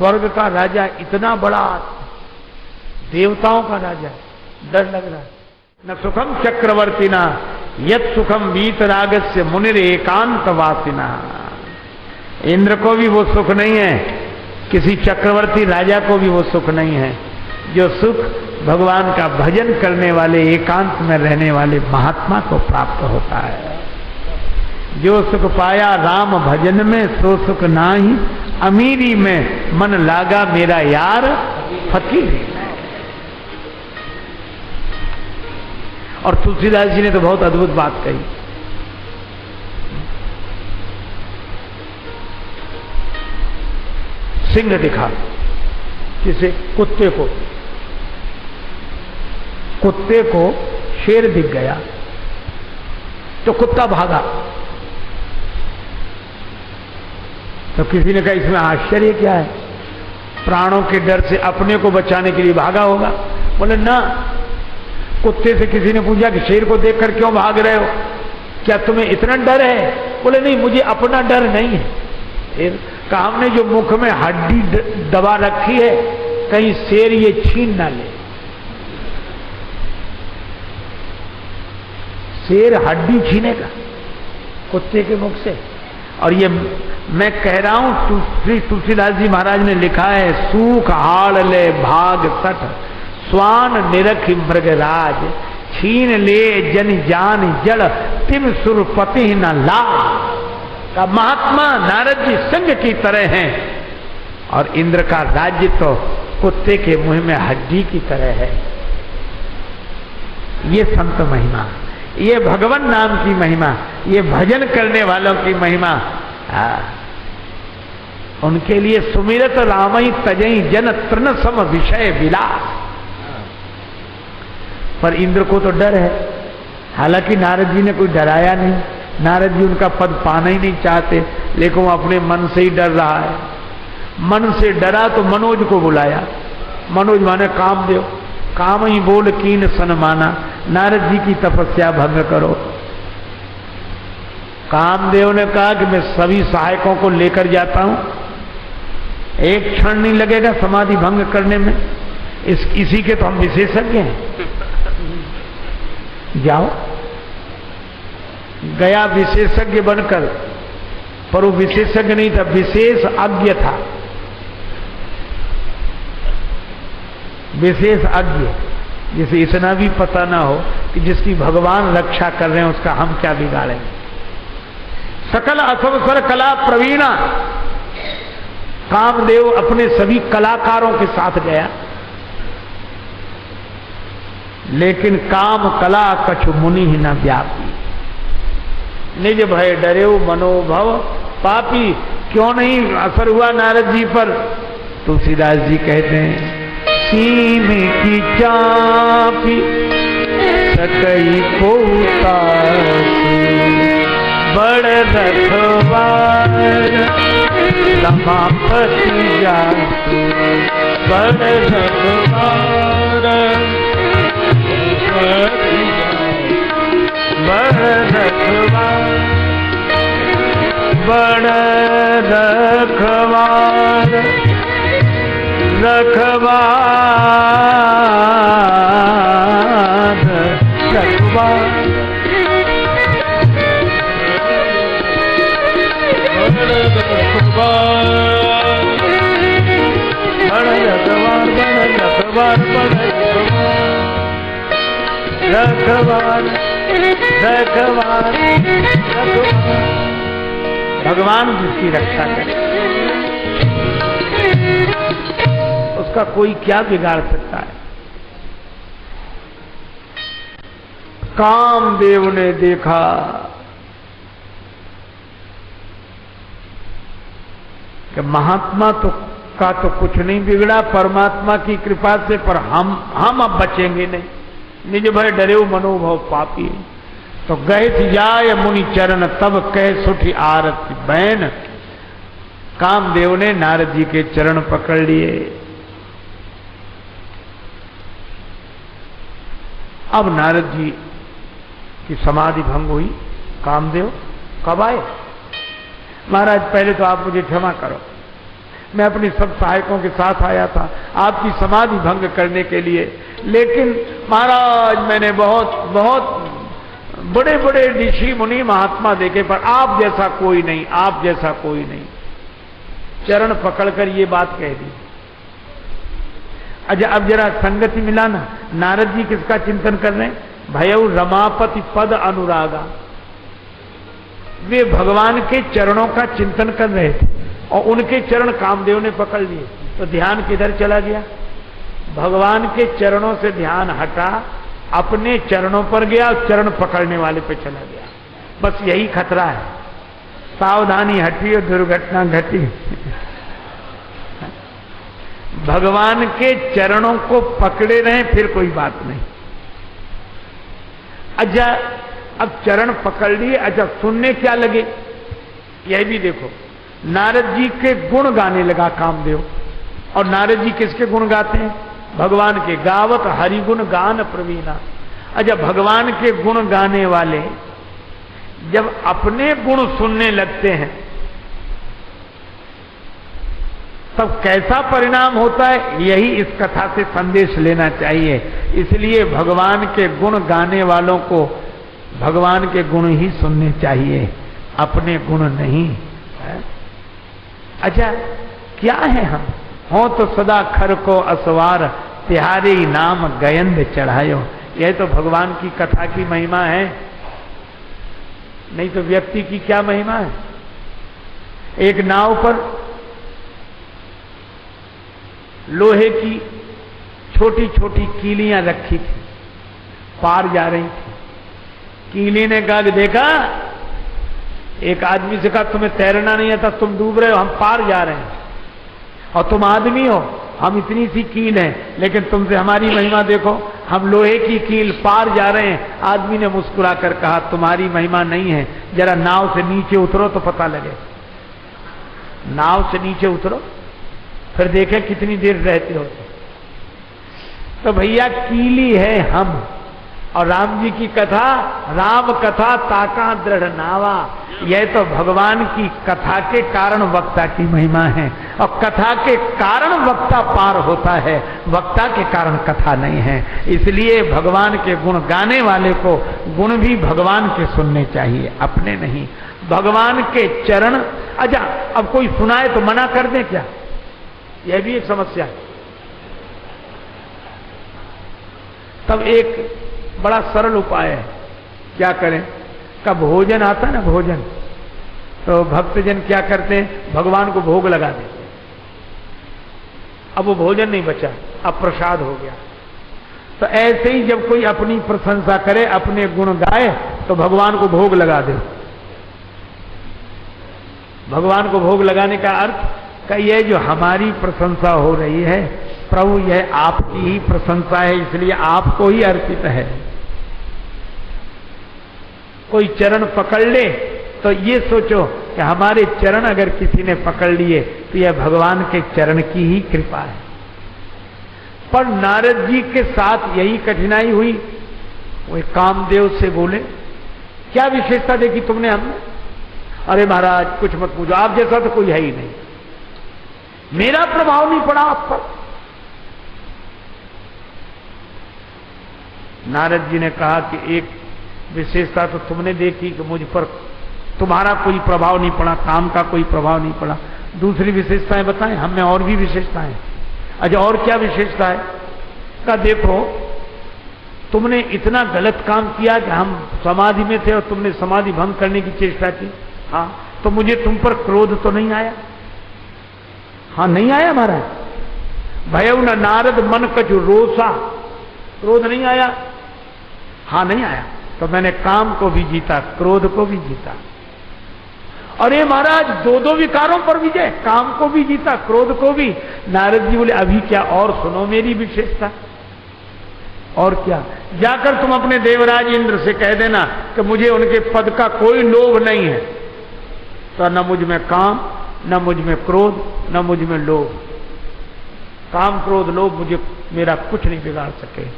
स्वर्ग का राजा इतना बड़ा, देवताओं का राजा, डर लग रहा है। न सुखम चक्रवर्तीना यत सुखम वीतरागस्य मुनिर एकांत वासिना। इंद्र को भी वो सुख नहीं है, किसी चक्रवर्ती राजा को भी वो सुख नहीं है जो सुख भगवान का भजन करने वाले, एकांत में रहने वाले महात्मा को प्राप्त होता है। जो सुख पाया राम भजन में सो सुख नाही, अमीरी में मन लागा मेरा यार फकीर। और तुलसीदास जी ने तो बहुत अद्भुत बात कही। सिंह दिखा किसे? कुत्ते को। कुत्ते को शेर दिख गया तो कुत्ता भागा। तो किसी ने कहा इसमें आश्चर्य क्या है, प्राणों के डर से अपने को बचाने के लिए भागा होगा। बोले ना, कुत्ते से किसी ने पूछा कि शेर को देखकर क्यों भाग रहे हो, क्या तुम्हें इतना डर है? बोले नहीं, मुझे अपना डर नहीं है। कहा हमने जो मुख में हड्डी दबा रखी है कहीं शेर ये छीन ना ले। शेर हड्डी छीनेगा कुत्ते के मुख से। और ये मैं कह रहा हूं, श्री तुलसीदास जी महाराज ने लिखा है, सूख हाड़ ले भाग सठ स्वान निरख मृगराज, छीन ले जन जान जड़ तिम सुरपति न ला। का महात्मा नारद जी संग की तरह हैं और इंद्र का राज्य तो कुत्ते के मुंह में हड्डी की तरह है। ये संत महिमा, ये भगवान नाम की महिमा, ये भजन करने वालों की महिमा। उनके लिए सुमिरत रामई तजई जन तृण सम विषय विलास। पर इंद्र को तो डर है। हालांकि नारद जी ने कोई डराया नहीं, नारद जी उनका पद पाना ही नहीं चाहते, लेकिन वो अपने मन से ही डर रहा है। मन से डरा तो मनोज को बुलाया। मनोज माने कामदेव। काम ही बोल कीन सन माना, नारद जी की तपस्या भंग करो। कामदेव ने कहा कि मैं सभी सहायकों को लेकर जाता हूं, एक क्षण नहीं लगेगा समाधि भंग करने में। इसी के तो हम विशेषज्ञ हैं। जाओ। गया विशेषज्ञ बनकर, पर वो विशेषज्ञ नहीं था, विशेष अज्ञ था। विशेष अज्ञ, जिसे इतना भी पता ना हो कि जिसकी भगवान रक्षा कर रहे हैं उसका हम क्या बिगाड़ेंगे। सकल असवसर कला प्रवीणा। कामदेव अपने सभी कलाकारों के साथ गया, लेकिन काम कला कछु मुनि ही न व्यापी। निज भय डरेऊ मनोभव पापी। क्यों नहीं असर हुआ नारद जी पर? तुलसीदास जी कहते हैं, सीम की चापी सकई को बड़ रखवार समापति जातु बड़ रखवार बड़ रखवार बड़ रखवार रखवार रखवार रखवार रखवार भगवान जिसकी रक्षा करे उसका कोई क्या बिगाड़ सकता है। कामदेव ने देखा कि महात्मा तो का तो कुछ नहीं बिगड़ा परमात्मा की कृपा से, पर हम अब बचेंगे नहीं। निज भय डरेऊ मनोभव पापी। तो गए जाय मुनि चरण तब कह सुठी आरती बैन। कामदेव ने नारद जी के चरण पकड़ लिए। अब नारद जी की समाधि भंग हुई। कामदेव कब आए? महाराज पहले तो आप मुझे क्षमा करो, मैं अपने सब सहायकों के साथ आया था आपकी समाधि भंग करने के लिए, लेकिन महाराज मैंने बहुत बहुत बड़े बड़े ऋषि मुनि महात्मा देखे पर आप जैसा कोई नहीं, आप जैसा कोई नहीं। चरण पकड़कर ये बात कह दी। अच्छा अब जरा संगति मिला ना, नारद जी किसका चिंतन कर रहे हैं? भयउ रमापति पद अनुरागा, वे भगवान के चरणों का चिंतन कर रहे थे और उनके चरण कामदेव ने पकड़ लिए, तो ध्यान किधर चला गया? भगवान के चरणों से ध्यान हटा, अपने चरणों पर गया, चरण पकड़ने वाले पे चला गया। बस यही खतरा है, सावधानी हटी और दुर्घटना घटी। भगवान के चरणों को पकड़े रहे फिर कोई बात नहीं। अच्छा अब चरण पकड़ लिए, अच्छा सुनने क्या लगे यह भी देखो। नारद जी के गुण गाने लगा कामदेव, और नारद जी किसके गुण गाते हैं? भगवान के। गावत हरिगुण गान प्रवीणा। अच्छा भगवान के गुण गाने वाले जब अपने गुण सुनने लगते हैं तब कैसा परिणाम होता है, यही इस कथा से संदेश लेना चाहिए। इसलिए भगवान के गुण गाने वालों को भगवान के गुण ही सुनने चाहिए, अपने गुण नहीं है? अच्छा क्या है हम? हो तो सदा खर को असवार, तिहारे नाम गयंद चढ़ायो। यह तो भगवान की कथा की महिमा है, नहीं तो व्यक्ति की क्या महिमा है? एक नाव पर लोहे की छोटी छोटी कीलियां रखी थी, पार जा रही थी। कीली ने कहा, देखा, एक आदमी से कहा तुम्हें तैरना नहीं आता, तुम डूब रहे हो, हम पार जा रहे हैं, और तुम आदमी हो, हम इतनी सी कील है, लेकिन तुमसे हमारी महिमा देखो, हम लोहे की कील पार जा रहे हैं। आदमी ने मुस्कुरा कर कहा, तुम्हारी महिमा नहीं है, जरा नाव से नीचे उतरो तो पता लगे। नाव से नीचे उतरो फिर देखें कितनी देर रहते हो। तो भैया कीली है हम, और राम जी की कथा, राम कथा ताका दृढ़ नावा, यह तो भगवान की कथा के कारण वक्ता की महिमा है, और कथा के कारण वक्ता पार होता है, वक्ता के कारण कथा नहीं है। इसलिए भगवान के गुण गाने वाले को गुण भी भगवान के सुनने चाहिए, अपने नहीं। भगवान के चरण, अच्छा अब कोई सुनाए तो मना कर दे क्या? यह भी एक समस्या है। तब एक बड़ा सरल उपाय है, क्या करें? का भोजन आता है ना, भोजन, तो भक्तजन क्या करते हैं? भगवान को भोग लगा देते हैं। अब वो भोजन नहीं बचा, अब प्रसाद हो गया। तो ऐसे ही जब कोई अपनी प्रशंसा करे, अपने गुण गाए, तो भगवान को भोग लगा दे। भगवान को भोग लगाने का अर्थ का यह जो हमारी प्रशंसा हो रही है, प्रभु यह आपकी ही प्रशंसा है, इसलिए आपको ही अर्पित है। कोई चरण पकड़ ले तो ये सोचो कि हमारे चरण अगर किसी ने पकड़ लिए तो यह भगवान के चरण की ही कृपा है। पर नारद जी के साथ यही कठिनाई हुई। वो कामदेव से बोले, क्या विशेषता देखी तुमने हमने? अरे महाराज कुछ मत पूछो, आप जैसा तो कोई है ही नहीं, मेरा प्रभाव नहीं पड़ा आप पर। नारद जी ने कहा कि एक विशेषता तो तुमने देखी कि मुझ पर तुम्हारा कोई प्रभाव नहीं पड़ा, काम का कोई प्रभाव नहीं पड़ा। दूसरी विशेषताएं बताएं, हम में और भी विशेषताएं। अच्छा और क्या विशेषता है? का देखो तुमने इतना गलत काम किया कि हम समाधि में थे और तुमने समाधि भंग करने की चेष्टा की। हाँ, तो मुझे तुम पर क्रोध तो नहीं आया? हाँ नहीं आया महाराज। भयउ न नारद मन कछु रोसा, क्रोध नहीं आया? हाँ नहीं आया। तो मैंने काम को भी जीता, क्रोध को भी जीता। अरे महाराज दो दो विकारों पर विजय, काम को भी जीता, क्रोध को भी। नारद जी बोले अभी क्या और सुनो मेरी विशेषता। और क्या? जाकर तुम अपने देवराज इंद्र से कह देना कि मुझे उनके पद का कोई लोभ नहीं है, तो न मुझ में काम, न मुझ में क्रोध, न मुझ में लोभ। काम क्रोध लोभ मुझे मेरा कुछ नहीं बिगाड़ सके।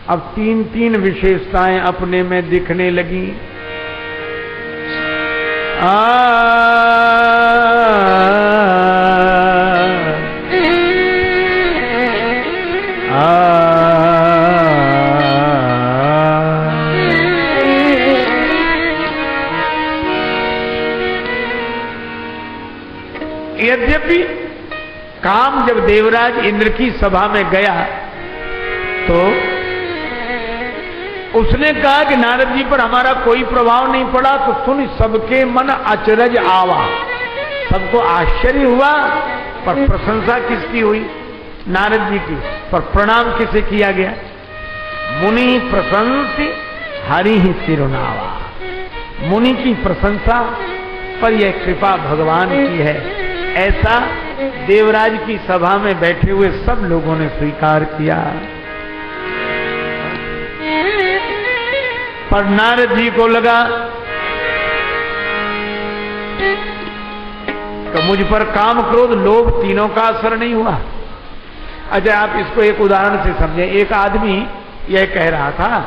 अब तीन तीन विशेषताएं अपने में दिखने लगी। यद्यपि काम जब देवराज इंद्र की सभा में गया तो उसने कहा कि नारद जी पर हमारा कोई प्रभाव नहीं पड़ा, तो सुन सबके मन अचरज आवा, सबको आश्चर्य हुआ, पर प्रशंसा किसकी हुई? नारद जी की। पर प्रणाम किसे किया गया? मुनि प्रशंसी हरि ही सिरुनावा, मुनि की प्रशंसा पर यह कृपा भगवान की है, ऐसा देवराज की सभा में बैठे हुए सब लोगों ने स्वीकार किया। पर नारद जी को लगा कि मुझ पर काम क्रोध लोभ तीनों का असर नहीं हुआ। अच्छा, आप इसको एक उदाहरण से समझें। एक आदमी यह कह रहा था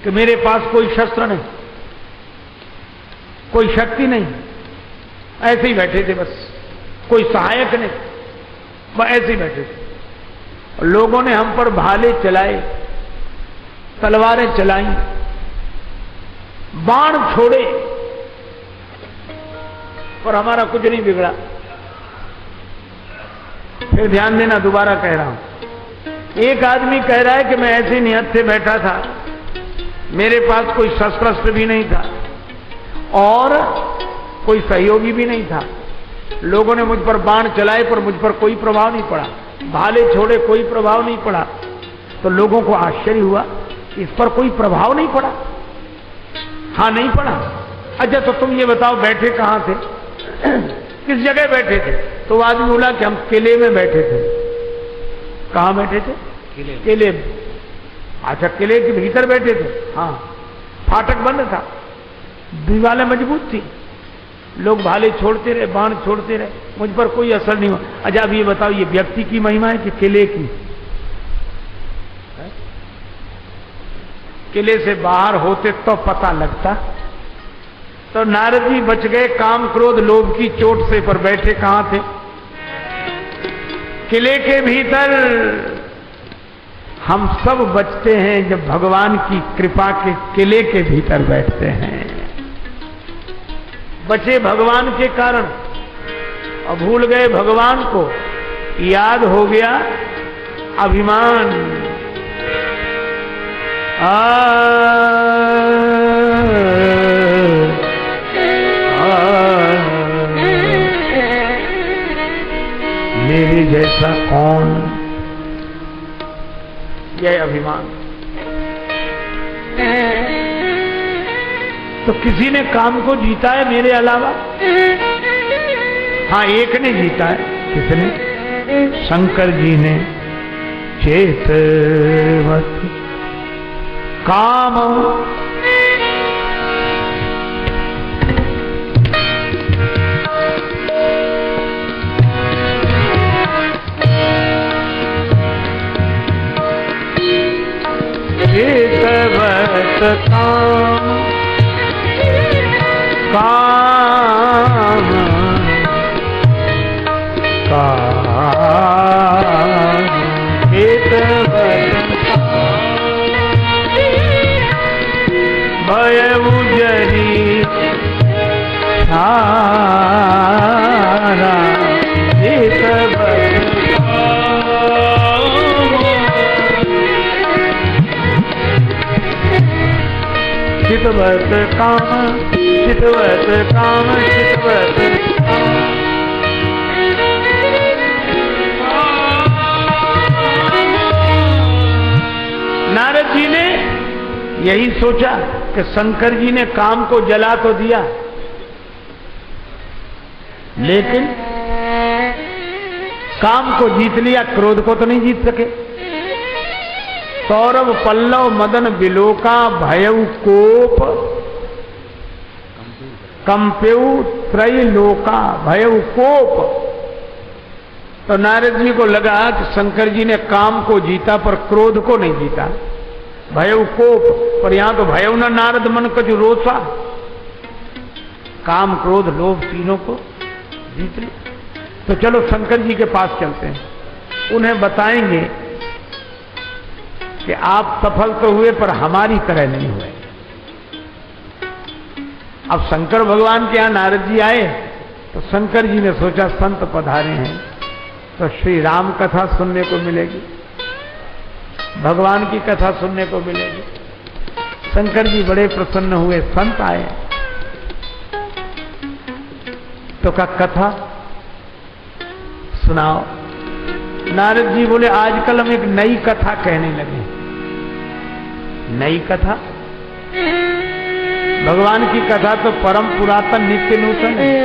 कि मेरे पास कोई शस्त्र नहीं, कोई शक्ति नहीं, ऐसे ही बैठे थे बस, कोई सहायक नहीं, बस ऐसे ही बैठे थे। लोगों ने हम पर भाले चलाए, तलवारें चलाई, बाण छोड़े, पर हमारा कुछ नहीं बिगड़ा। फिर ध्यान देना, दोबारा कह रहा हूं। एक आदमी कह रहा है कि मैं ऐसे नियत से बैठा था, मेरे पास कोई शस्त्र भी नहीं था और कोई सहयोगी भी नहीं था। लोगों ने मुझ पर बाण चलाए पर मुझ पर कोई प्रभाव नहीं पड़ा, भाले छोड़े कोई प्रभाव नहीं पड़ा। तो लोगों को आश्चर्य हुआ, इस पर कोई प्रभाव नहीं पड़ा। हाँ, नहीं पड़ा। अच्छा, तो तुम ये बताओ बैठे कहां थे? किस जगह बैठे थे? तो आदमी बोला कि हम किले में बैठे थे। कहां बैठे थे? किले में। अच्छा, किले के भीतर बैठे थे? हाँ। फाटक बंद था, दीवारें मजबूत थी, लोग भाले छोड़ते रहे, बाण छोड़ते रहे, मुझ पर कोई असर नहीं हुआ। अच्छा, अब ये बताओ, ये व्यक्ति की महिमा है कि किले की? किले से बाहर होते तो पता लगता। तो नारद जी बच गए काम क्रोध लोभ की चोट से, पर बैठे कहां थे? किले के भीतर। हम सब बचते हैं जब भगवान की कृपा के किले के भीतर बैठते हैं। बचे भगवान के कारण और भूल गए भगवान को, याद हो गया अभिमान। मेरे जैसा कौन, यह अभिमान। तो किसी ने काम को जीता है मेरे अलावा? हाँ, एक ने जीता है। किसने? शंकर जी ने। चेतवत काम चेतवत काम काम काम चेतवत भय उजरी सारा चेतवत चितवत काम चितवत काम चितवत नारद जी ने यही सोचा कि शंकर जी ने काम को जला तो दिया, लेकिन काम को जीत लिया, क्रोध को तो नहीं जीत सके। सौरभ पल्लव मदन बिलोका भयउ कोप कंप्यू त्रैलोका भयउ कोप। तो नारद जी को लगा कि शंकर जी ने काम को जीता पर क्रोध को नहीं जीता, भयउ कोप। पर यहां तो भयउ न नारद मन कछु रोसा, काम क्रोध लोभ तीनों को जीत लिया। तो चलो शंकर जी के पास चलते हैं, उन्हें बताएंगे कि आप सफल तो हुए पर हमारी तरह नहीं हुए। अब शंकर भगवान के यहां नारद जी आए तो शंकर जी ने सोचा संत पधारे हैं तो श्री राम कथा सुनने को मिलेगी, भगवान की कथा सुनने को मिलेगी। शंकर जी बड़े प्रसन्न हुए, संत आए तो का कथा सुनाओ। नारद जी बोले आजकल हम एक नई कथा कहने लगे। नई कथा? भगवान की कथा तो परम पुरातन नित्य नूतन है।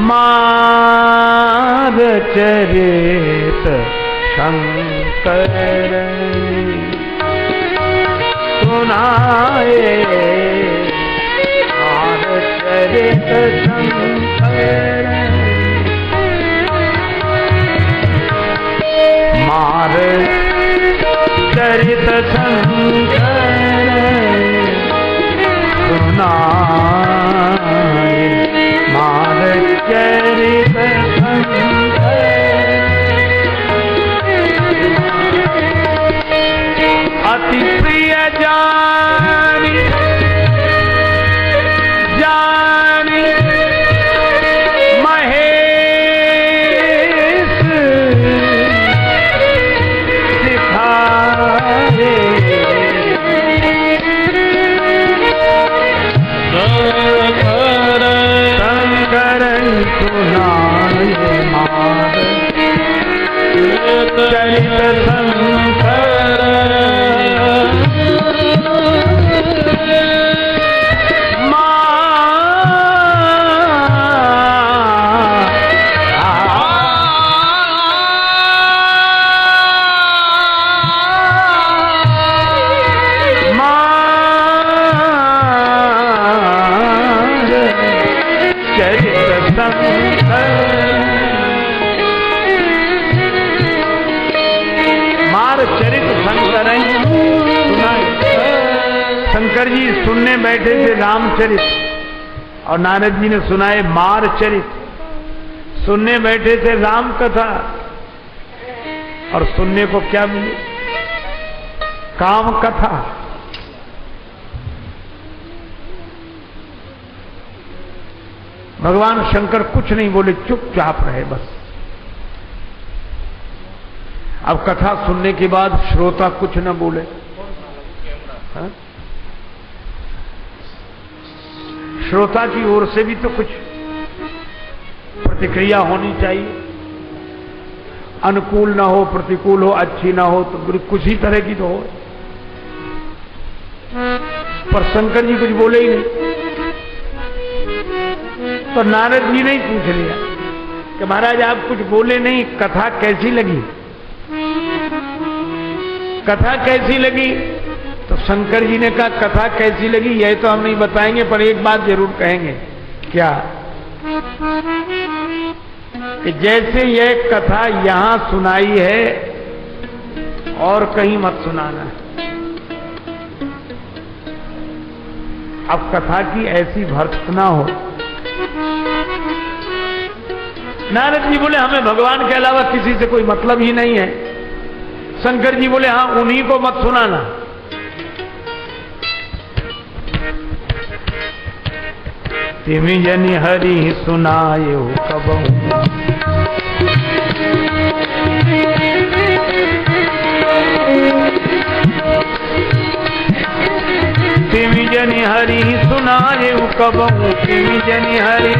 मार चरित शंकर सुनाए, मार चरित शंकर, मार चरित शंकर सुनाए, मार चरित शंकर। अति प्रिय जानी जानी महेश सिखाए, शंकरन सुनाए, मार चरित शंकर। शंकर जी सुनने बैठे थे रामचरित और नारद जी ने सुनाए मार चरित। सुनने बैठे थे राम कथा और सुनने को क्या मिले? काम कथा। भगवान शंकर कुछ नहीं बोले, चुपचाप रहे बस। अब कथा सुनने के बाद श्रोता कुछ न बोले। हा? श्रोता की ओर से भी तो कुछ प्रतिक्रिया होनी चाहिए। अनुकूल ना हो, प्रतिकूल हो, अच्छी ना हो, तो कुछ ही तरह की तो हो। पर शंकर जी कुछ बोले ही नहीं। तो नारद जी ने ही पूछ लिया कि महाराज आप कुछ बोले नहीं, कथा कैसी लगी? कथा कैसी लगी? तो शंकर जी ने कहा कथा कैसी लगी यह तो हम नहीं बताएंगे, पर एक बात जरूर कहेंगे। क्या? कि जैसे यह कथा यहां सुनाई है और कहीं मत सुनाना। अब कथा की ऐसी भर्त्सना हो। नारद जी बोले हमें भगवान के अलावा किसी से कोई मतलब ही नहीं है। शंकर जी बोले हाँ उन्हीं को मत सुनाना। तिमि जनि हरि सुनायो कबहु, तिमि जनि हरि सुनायो कबहु, तिमि जनि हरि,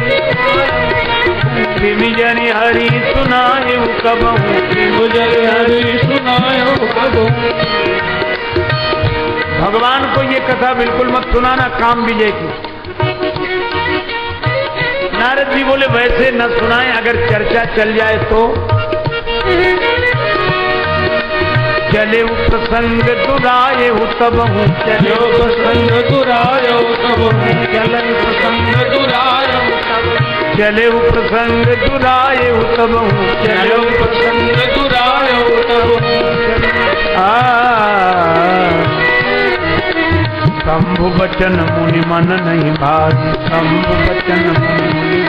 तिमि जनि हरि सुनायो कबहु, तिमि जनि हरि सुनायो कबहु। भगवान को ये कथा बिल्कुल मत सुनाना, काम विजय की। नारद जी बोले वैसे न सुनाए, अगर चर्चा चल जाए तो। चले प्रसंग दुराये तब हूँ, चलो प्रसंग दुरायो तब हूँ, चले प्रसंग दुरायो तब, चले प्रसंग दुराये तब हूँ, चलो प्रसंग दुरायो तब हूँ। शंभु बचन मुनि मन नहीं भाई, शंभु बचन मुनि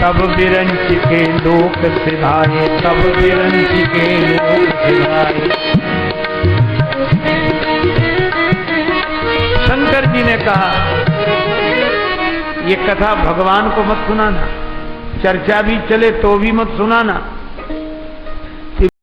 तब विरंच के लोक सिधाए, तब विरंच के लोक सिधाए। शंकर जी ने कहा ये कथा भगवान को मत सुनाना, चर्चा भी चले तो भी मत सुनाना।